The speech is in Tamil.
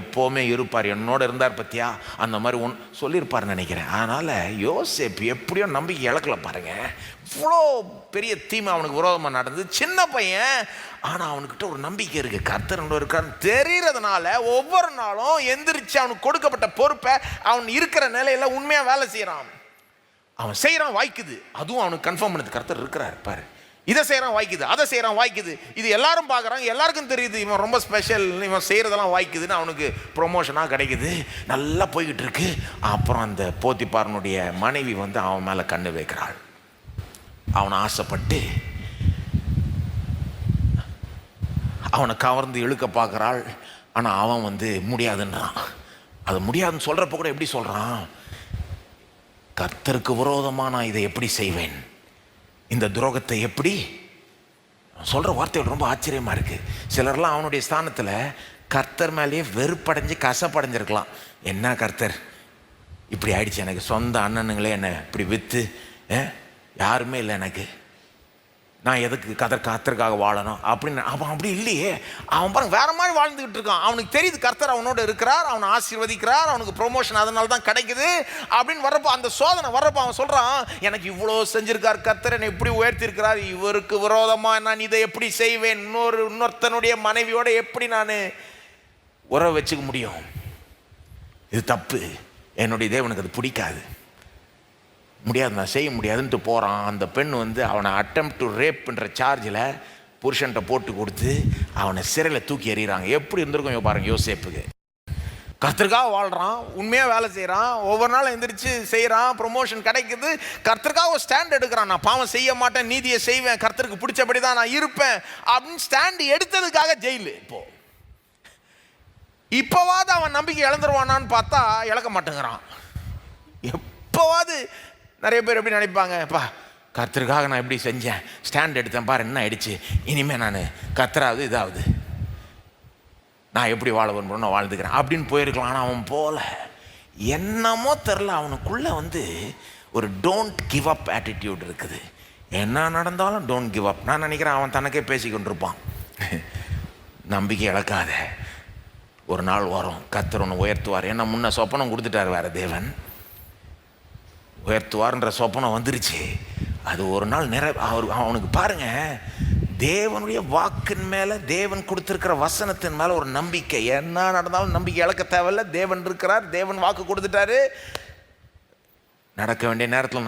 எப்போவுமே இருப்பார், என்னோட இருந்தார் பத்தியா, அந்த மாதிரி சொல்லியிருப்பார் நினைக்கிறேன். அதனால் யோசேப்பு எப்படியோ நம்பிக்கை இழக்கல பாருங்க. இவ்வளோ பெரிய தீமை அவனுக்கு விரோதமாக நடந்தது, சின்ன பையன், ஆனால் அவனுக்கிட்ட ஒரு நம்பிக்கை இருக்குது, கர்த்தர் இருக்கான்னு தெரிகிறதுனால ஒவ்வொரு நாளும் எந்திரிச்சு அவனுக்கு கொடுக்கப்பட்ட பொறுப்பை அவன் இருக்கிற நிலையில் உண்மையாக வேலை செய்கிறான். அவன் செய்கிறான், வாய்க்குது, அதுவும் அவனுக்கு கன்ஃபார்ம் பண்ணது கர்த்தர் இருக்கிறார் பாரு. இதை செய்கிறான் வாய்க்குது, அதை செய்கிறான் வாய்க்குது, இது எல்லாரும் பார்க்குறாங்க, எல்லாருக்கும் தெரியுது இவன் ரொம்ப ஸ்பெஷல், இவன் செய்கிறதெல்லாம் வாய்க்குதுன்னு அவனுக்கு ப்ரொமோஷனாக கிடைக்குது, நல்லா போய்கிட்டு இருக்கு. அப்புறம் அந்த போத்திபாரனுடைய மனைவி வந்து அவன் மேலே கண்ணு வைக்கிறாள். அவனை ஆசைப்பட்டு அவனை கவர்ந்து இழுக்க பார்க்குறாள். ஆனால் அவன் வந்து முடியாதுன்றான். அது முடியாதுன்னு சொல்கிறப்ப கூட எப்படி சொல்கிறான், கர்த்தருக்கு விரோதமாக நான் இதை எப்படி செய்வேன், இந்த துரோகத்தை எப்படி சொல்கிற வார்த்தைகள் ரொம்ப ஆச்சரியமாக இருக்குது. சிலர்லாம் அவனுடைய ஸ்தானத்தில் கர்த்தர் மேலேயே வெறுப்படைஞ்சு கசப்படைஞ்சிருக்கலாம். என்ன கர்த்தர் இப்படி ஆயிடுச்சு, எனக்கு சொந்த அண்ணனுங்களே என்னை இப்படி விற்று யாருமே இல்லை, எனக்கு நான் எதுக்கு கர்த்தருக்காக வாழணும் அப்படின்னு. அவன் அப்படி இல்லையே, அவன் பாருங்க வேற மாதிரி வாழ்ந்துக்கிட்டு இருக்கான். அவனுக்கு தெரியுது கர்த்தர் அவனோட இருக்கிறார், அவனை ஆசீர்வதிக்கிறார், அவனுக்கு ப்ரொமோஷன் அதனால தான் கிடைக்குது அப்படின்னு வர்றப்போ, அந்த சோதனை வர்றப்போ அவன் சொல்கிறான், எனக்கு இவ்வளோ செஞ்சிருக்கார் கர்த்தர், என்னை இப்படி உயர்த்திருக்கிறார், இவருக்கு விரோதமாக நான் இதை எப்படி செய்வேன், இன்னொருத்தனுடைய மனைவியோட எப்படி நான் உறவு வச்சுக்க முடியும், இது தப்பு, என்னுடைய தேவனுக்கு அது பிடிக்காது, முடியாது, நான் செய்ய முடியாதுன்ட்டு போகிறான். அந்த பெண் வந்து அவனை அட்டெம்ப்ட் டு ரேப்ன்ற சார்ஜில் புருஷன்ட்ட போட்டு கொடுத்து அவனை சிறையில் தூக்கி எறிகிறாங்க. எப்படி இருந்திருக்கும் பாருங்க யோசேப்புக்கு. கர்த்தருக்காக வாழ்கிறான், உண்மையாக வேலை செய்கிறான், ஒவ்வொரு நாளும் எந்திரிச்சு செய்கிறான், ப்ரொமோஷன் கிடைக்குது, கர்த்தருக்காக ஒரு ஸ்டாண்ட் எடுக்கிறான், நான் பாவம் செய்ய மாட்டேன், நீதியை செய்வேன், கர்த்தருக்கு பிடிச்சபடி தான் நான் இருப்பேன் அப்படின்னு ஸ்டாண்ட் எடுத்ததுக்காக ஜெயிலு. இப்போவாது அவன் நம்பிக்கை இழந்துருவானான்னு பார்த்தா இழக்க மாட்டேங்கிறான். எப்போவாது நிறைய பேர் எப்படி நினைப்பாங்க, அப்பா கர்த்தருக்காக நான் எப்படி செஞ்சேன், ஸ்டாண்ட் எடுத்தேன் பாரு என்ன ஆயிடுச்சு, இனிமேல் நான் கர்த்தராவது இதாவது நான் எப்படி வாழ விரும்புகிறேன் நான் வாழ்ந்துக்கிறேன் அப்படின்னு போயிருக்கலாம். ஆனால் அவன் போல என்னமோ தெரில, அவனுக்குள்ளே வந்து ஒரு டோன்ட் கிவ் அப் ஆட்டிடியூட் இருக்குது. என்ன நடந்தாலும் டோன்ட் கிவ் அப். நான் நினைக்கிறேன் அவன் தனக்கே பேசிக்கொண்டிருப்பான், நம்பிக்கை இழக்காத, ஒரு நாள் வரும் கர்த்தர் ஒன்று உயர்த்துவார். ஏன்னா முன்ன சொப்பனம் கொடுத்துட்டார் வேறு தேவன், உயர்த்துவார்ன்ற சொப்பனம் வந்துருச்சு. அது ஒரு நாள் அவனுக்கு பாருங்க, தேவனுடைய வாக்கின் மேலே, தேவன் கொடுத்துருக்கிற வசனத்தின் மேலே ஒரு நம்பிக்கை. என்ன நடந்தாலும் நம்பிக்கை இழக்க தேவையில்லை, தேவன் இருக்கிறார், தேவன் வாக்கு கொடுத்துட்டாரு, நடக்க வேண்டிய நேரத்தில்